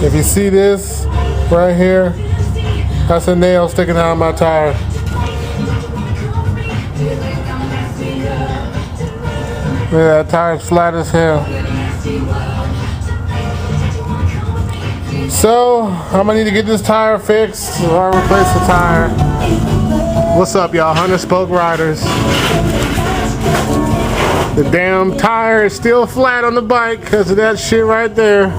If you see this right here, that's a nail sticking out of my tire. Yeah, that tire's flat as hell. So, I'm gonna need to get this tire fixed or replace the tire. What's up, y'all? 100-spoke riders. The damn tire is still flat on the bike because of that shit right there.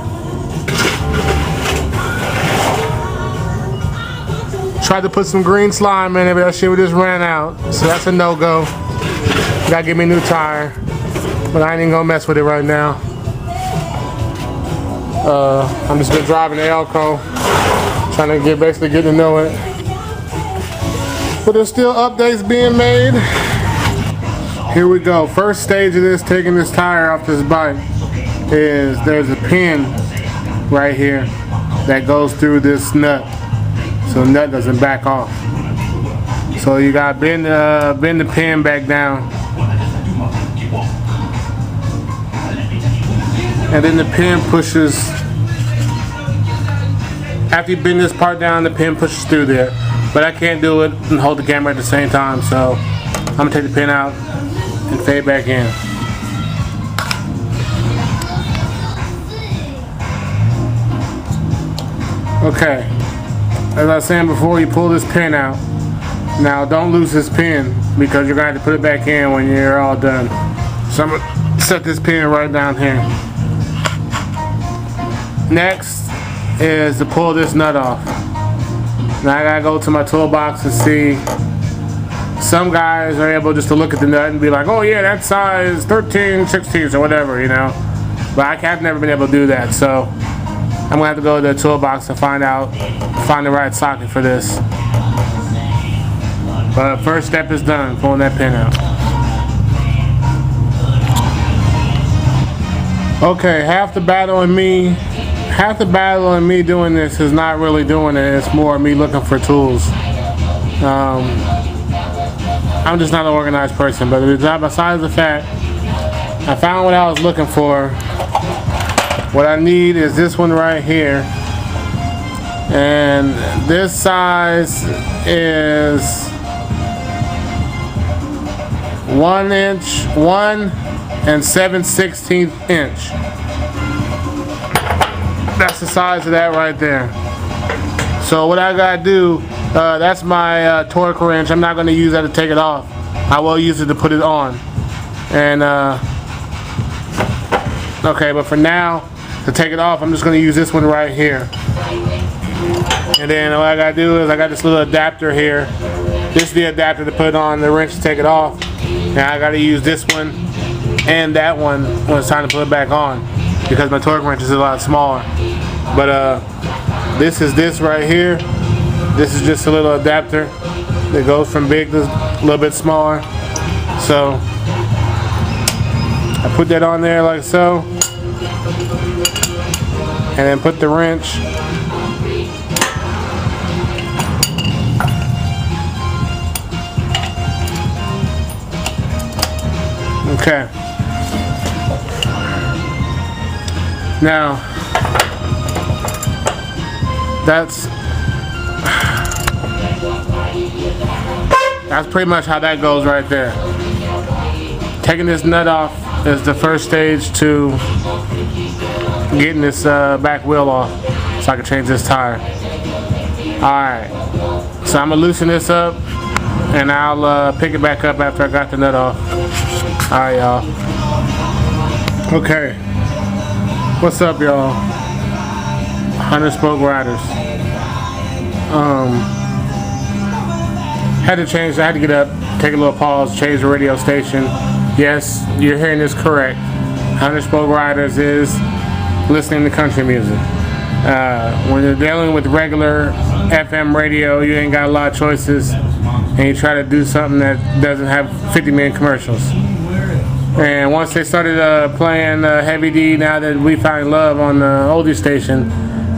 Tried to put some green slime in it, but that shit just ran out. So that's a no-go. Gotta give me a new tire. But I ain't even gonna mess with it right now. I'm just been driving the Elko, trying to basically get to know it. But there's still updates being made. Here we go. First stage of this, taking this tire off this bike, is there's a pin right here that goes through this nut, so the nut doesn't back off. So you gotta bend the pin back down, and then the pin pushes. After you bend this part down, the pin pushes through there. But I can't do it and hold the camera at the same time, so I'm gonna take the pin out and fade back in. Okay, as I was saying before, you pull this pin out. Now don't lose this pin because you're gonna have to put it back in when you're all done. So I'm gonna set this pin right down here. Next is to pull this nut off. Now I gotta go to my toolbox and see. Some guys are able just to look at the nut and be like, oh yeah, that size 13, 16 or whatever, you know. But I've never been able to do that, so I'm gonna have to go to the toolbox and find the right socket for this. But first step is done, pulling that pin out. Okay, half the battle in me doing this is not really doing it. It's more me looking for tools. I'm just not an organized person, but besides the fact I found what I was looking for. What I need is this one right here, and this size is 1 inch, 1 7/16 inch. That's the size of that right there. So what I gotta do, that's my torque wrench. I'm not gonna use that to take it off. I will use it to put it on. And okay, but for now, to take it off, I'm just gonna use this one right here. And then what I gotta do is I got this little adapter here. This is the adapter to put on the wrench to take it off. And I gotta use this one and that one when it's time to put it back on, because my torque wrench is a lot smaller. But this is this right here. This is just a little adapter that goes from big to a little bit smaller. So I put that on there like so, and then put the wrench. Okay. Now that's pretty much how that goes right there. Taking this nut off is the first stage to getting this back wheel off so I can change this tire. Alright, so I'm going to loosen this up and I'll pick it back up after I got the nut off. Alright, y'all. Okay, what's up, y'all? 100-spoke riders. Had to get up, take a little pause, change the radio station. Yes, you're hearing this correct. 100-spoke riders is listening to country music. When you're dealing with regular FM radio, you ain't got a lot of choices, and you try to do something that doesn't have 50 million commercials. And once they started playing Heavy D, Now That We Find Love on the oldie station,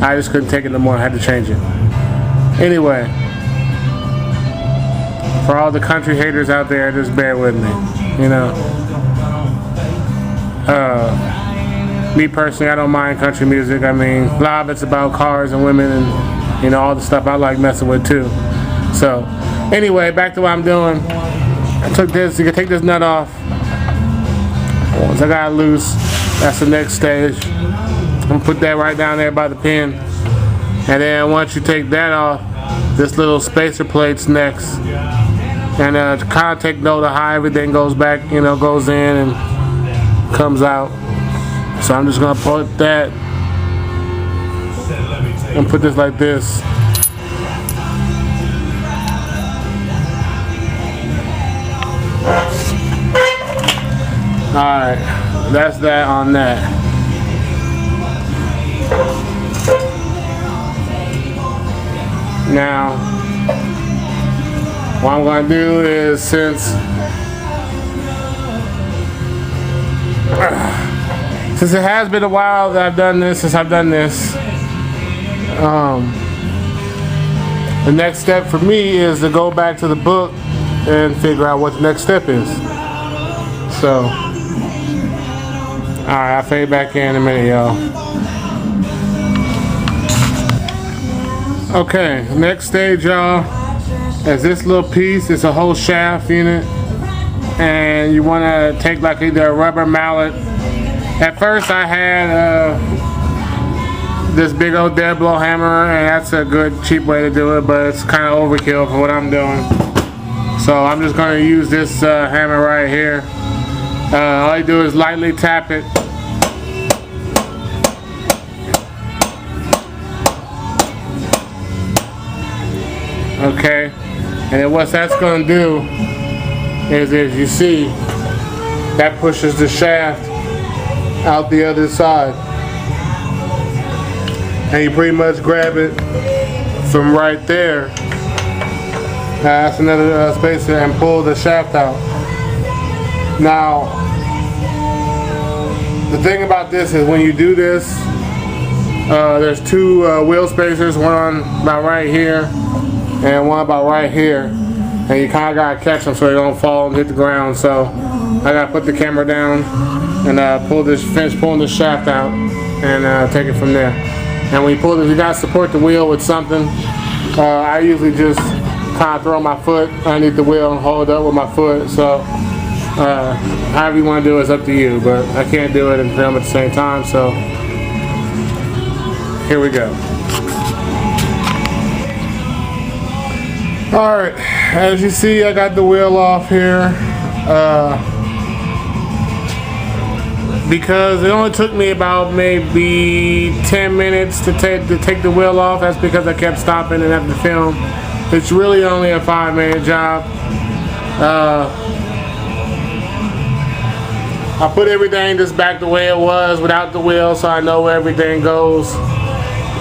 I just couldn't take it no more. I had to change it. Anyway, for all the country haters out there, just bear with me, you know. me personally, I don't mind country music. I mean, a lot of it's about cars and women and, you know, all the stuff I like messing with too. So, anyway, back to what I'm doing. I took this, you can take this nut off. Once I got it loose, that's the next stage. I'm gonna put that right down there by the pin. And then once you take that off, this little spacer plate's next. And to kind of take note of how everything goes back, you know, goes in and comes out. So I'm just gonna put that and put this like this. Alright, that's that on that. Now, what I'm going to do is, since it has been a while that I've done this, the next step for me is to go back to the book and figure out what the next step is. So, alright, I'll fade back in a minute, y'all. Okay, next stage, y'all, is this little piece. It's a whole shaft unit, and you want to take like either a rubber mallet. At first I had this big old dead blow hammer, and that's a good cheap way to do it, but it's kind of overkill for what I'm doing. So I'm just going to use this hammer right here. All you do is lightly tap it. Okay, and then what that's going to do is, as you see, that pushes the shaft out the other side, and you pretty much grab it from right there. That's another spacer, and pull the shaft out. Now, the thing about this is when you do this, there's two wheel spacers, one about right here and one about right here, and you kind of gotta catch them so they don't fall and hit the ground. So I gotta put the camera down and finish pulling the shaft out and take it from there. And when you pull this, you gotta support the wheel with something. I usually just kind of throw my foot underneath the wheel and hold it up with my foot. So however you want to do it is up to you, but I can't do it and film at the same time. So here we go. Alright, as you see, I got the wheel off here. Because it only took me about maybe 10 minutes to take the wheel off. That's because I kept stopping and having to film. It's really only a 5-minute job. I put everything just back the way it was without the wheel, so I know where everything goes.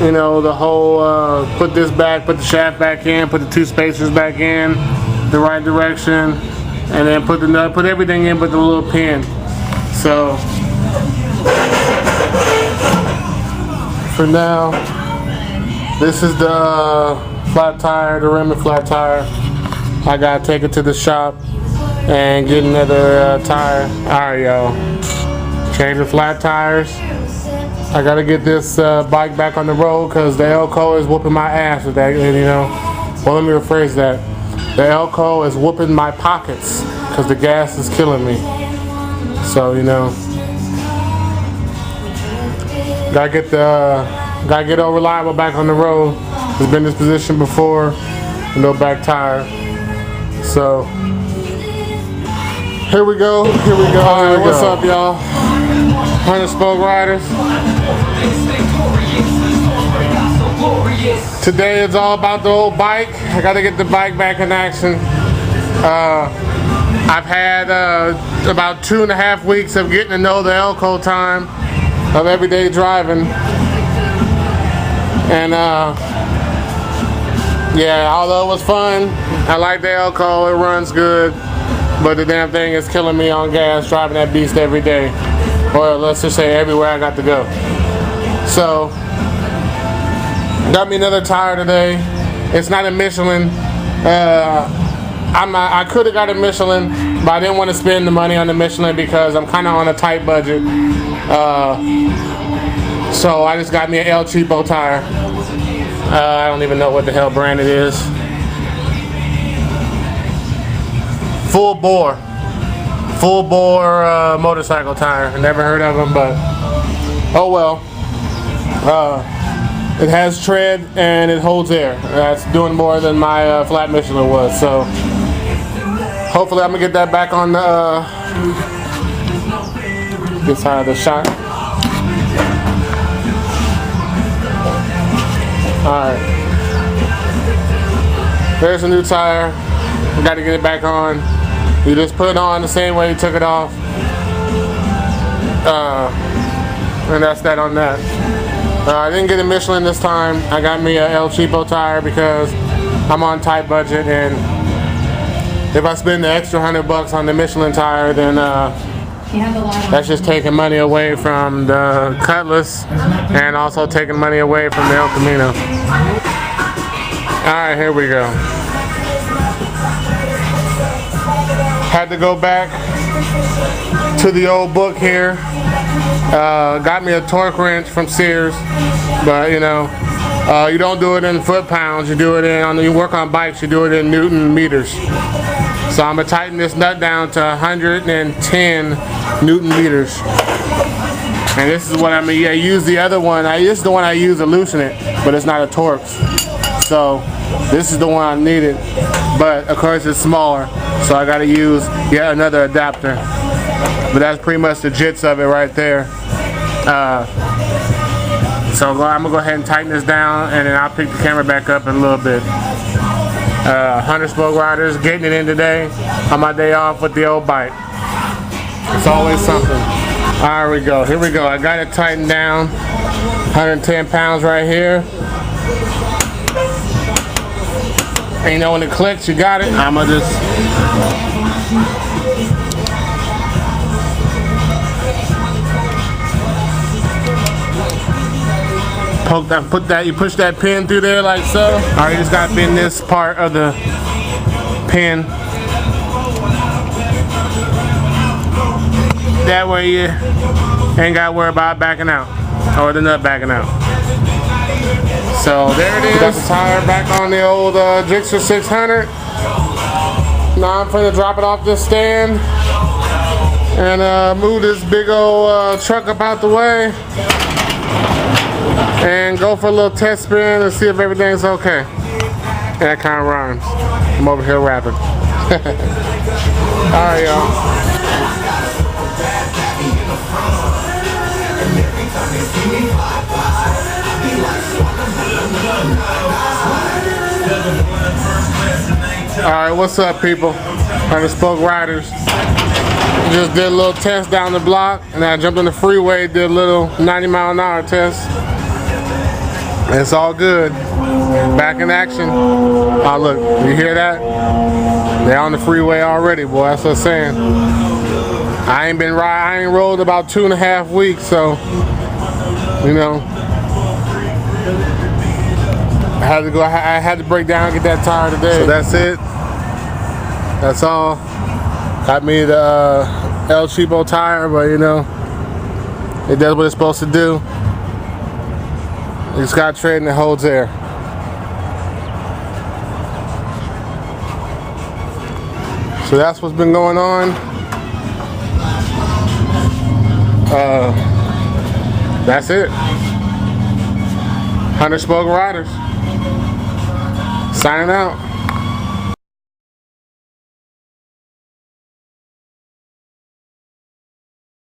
You know, the whole, put this back, put the shaft back in, put the two spacers back in the right direction, and then put everything in but the little pin. So, for now, this is the flat tire, the rim and flat tire. I gotta take it to the shop and get another tire. Alright, y'all. Change the flat tires. I gotta get this bike back on the road because the Elco is whooping my ass with that, you know. Well, let me rephrase that. The Elco is whooping my pockets because the gas is killing me. So, you know, gotta get old reliable back on the road. It's been in this position before, no back tire. So, here we go. Alright, what's up, y'all? 100 Spoke Riders. Today is all about the old bike. I gotta get the bike back in action. I've had about 2.5 weeks of getting to know the Elco time of everyday driving. And yeah, although it was fun, I like the Elco, it runs good, but the damn thing is killing me on gas driving that beast every day. Or let's just say everywhere I got to go. So, got me another tire today. It's not a Michelin. I could have got a Michelin, but I didn't want to spend the money on the Michelin because I'm kind of on a tight budget. So I just got me an El Cheapo tire. I don't even know what the hell brand it is. Full bore motorcycle tire. Never heard of them, but oh well. It has tread and it holds air. That's doing more than my flat Michelin was. So hopefully I'm gonna get that back on the this side of the shot. Alright. There's a new tire. Got to get it back on. You just put it on the same way you took it off. And that's that on that. I didn't get a Michelin this time. I got me a El Cheapo tire because I'm on tight budget, and if I spend the extra $100 on the Michelin tire, then that's just taking money away from the Cutlass and also taking money away from the El Camino. Alright, here we go. Had to go back to the old book here. Got me a torque wrench from Sears, but you know, you don't do it in foot-pounds. You do it in, you work on bikes, you do it in Newton meters. So I'm gonna tighten this nut down to 110 Newton meters. And this is what I'm gonna use the other one. This is the one I use to loosen it, but it's not a Torx. So this is the one I needed, but of course it's smaller. So I gotta use yet another adapter. But that's pretty much the gist of it right there. So I'm gonna go ahead and tighten this down, and then I'll pick the camera back up in a little bit. 100 Spoke Riders, getting it in today on my day off with the old bike. It's always something. Here we go. I got it tightened down. 110 pounds right here. And you know when it clicks, you got it. I'm gonna just poke that, put that, you push that pin through there like so. Alright, you just gotta bend this part of the pin. That way you ain't gotta worry about backing out, or the nut backing out. So there it is. Got the tire back on the old Gixxer 600. Now I'm gonna drop it off this stand and move this big old truck up out the way and go for a little test spin and see if everything's okay. That kind of rhymes. I'm over here rapping. Alright, y'all. Alright, what's up, people? 100 Spoke Riders. Just did a little test down the block, and I jumped on the freeway, did a little 90-mile-an-hour test. It's all good. Back in action. Oh, look, you hear that? They're on the freeway already, boy. That's what I'm saying. I ain't rolled about 2.5 weeks, so you know. I had to break down and get that tire today. So that's it. That's all. Got me the El Cheapo tire, but you know, it does what it's supposed to do. It's got tread and it holds air. So that's what's been going on. That's it. 100 Spoke Riders. Signing out.